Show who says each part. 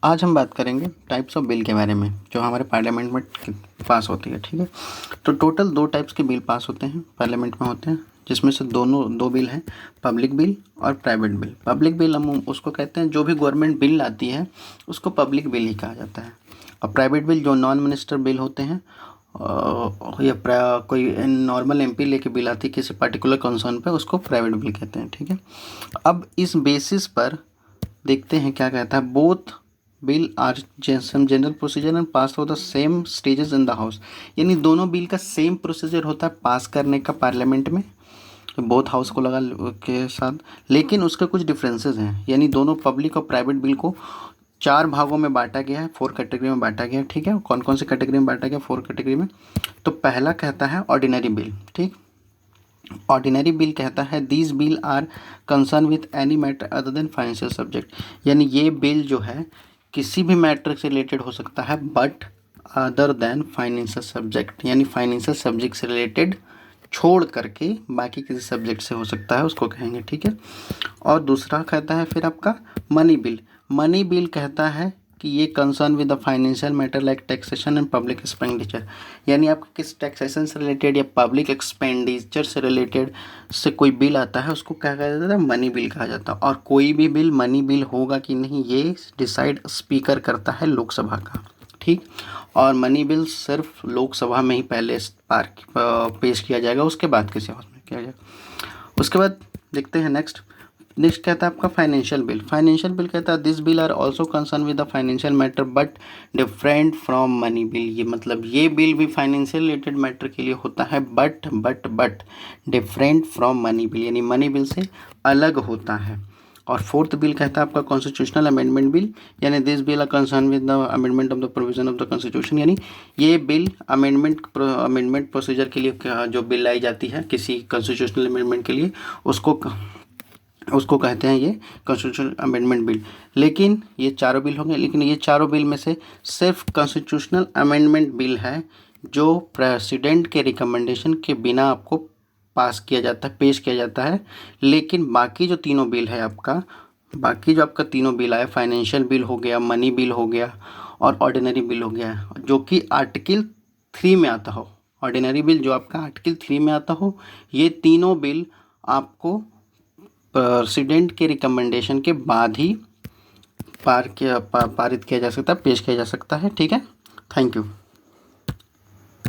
Speaker 1: आज हम बात करेंगे टाइप्स ऑफ बिल के बारे में जो हमारे पार्लियामेंट में पास होती है। ठीक है, तो टोटल 2 टाइप्स के बिल पास होते हैं पार्लियामेंट में होते हैं, जिसमें से दो बिल हैं, पब्लिक बिल और प्राइवेट बिल। पब्लिक बिल हम उसको कहते हैं जो भी गवर्नमेंट बिल लाती है उसको पब्लिक बिल ही कहा जाता है, और प्राइवेट बिल जो नॉन मिनिस्टर बिल होते हैं या कोई नॉर्मल एमपी लेके बिल आती है किसी पर्टिकुलर कंसर्न पे, उसको प्राइवेट बिल कहते हैं। ठीक है, अब इस बेसिस पर देखते हैं क्या कहता है। Both bill are some general procedure and pass through the same stages in the house, यानी दोनों बिल का सेम प्रोसीजर होता है पास करने का पार्लियामेंट में, बोथ हाउस को लगा के साथ, लेकिन उसके कुछ डिफरेंसेस हैं। यानी दोनों पब्लिक और प्राइवेट बिल को 4 भागों में बांटा गया है, 4 कैटेगरी में बांटा गया है। ठीक है, कौन कौन सी कैटेगरी में बांटा गया? 4 कैटेगरी में। तो पहला कहता है ऑर्डिनरी बिल। ठीक, ऑर्डिनरी बिल कहता है these bill are concern with any matter other than financial subject, यानी ये बिल जो है किसी भी मैटर से रिलेटेड हो सकता है but other than financial subject, यानी फाइनेंशियल सब्जेक्ट से रिलेटेड छोड़ करके बाकी किसी सब्जेक्ट से हो सकता है, उसको कहेंगे। ठीक है, और दूसरा कहता है फिर आपका मनी बिल। मनी बिल कहता है कि ये concern with the financial matter like taxation and public expenditure, यानी आपका किस टैक्सेशन से रिलेटेड या पब्लिक एक्सपेंडिचर से रिलेटेड से कोई बिल आता है उसको क्या कहा जाता है? मनी बिल कहा जाता है। और कोई भी बिल मनी बिल होगा कि नहीं ये डिसाइड स्पीकर करता है लोकसभा का। ठीक, और मनी बिल सिर्फ लोकसभा में ही पहले पेश किया जाएगा, उसके बाद किसी हाउस में किया जाएगा। उसके बाद देखते हैं नेक्स्ट कहता है आपका फाइनेंशियल बिल। फाइनेंशियल बिल कहता है this bill are also concern with the financial matter but different from money bill, ये मतलब ये बिल भी फाइनेंशियल रिलेटेड मैटर के लिए होता है but different from money bill, यानी मनी बिल से अलग होता है। और फोर्थ बिल कहता है आपका कॉन्स्टिट्यूशनल अमेंडमेंट बिल, यानी this bill are concern with the amendment of the provision of the constitution, यानी ये बिल अमेंडमेंट प्रोसीजर के लिए जो बिल लाई जाती है किसी कॉन्स्टिट्यूशनल अमेंडमेंट के लिए उसको कहते हैं ये कॉन्स्टिट्यूशनल अमेंडमेंट बिल। लेकिन ये चारों बिल होंगे, लेकिन ये चारों बिल में से सिर्फ कॉन्स्टिट्यूशनल अमेंडमेंट बिल है जो प्रेसिडेंट के रिकमेंडेशन के बिना आपको पास किया जाता है, पेश किया जाता है। लेकिन बाकी जो तीनों बिल है बाकी जो आपका तीनों बिल आए, फाइनेंशियल बिल हो गया, मनी बिल हो गया और ऑर्डिनरी बिल हो गया, जो कि आर्टिकल 3 में आता हो, ऑर्डिनरी बिल जो आपका आर्टिकल 3 में आता हो, ये तीनों बिल आपको प्रेसिडेंट के रिकमेंडेशन के बाद ही पारित किया जा सकता है, पेश किया जा सकता है। ठीक है, थैंक यू।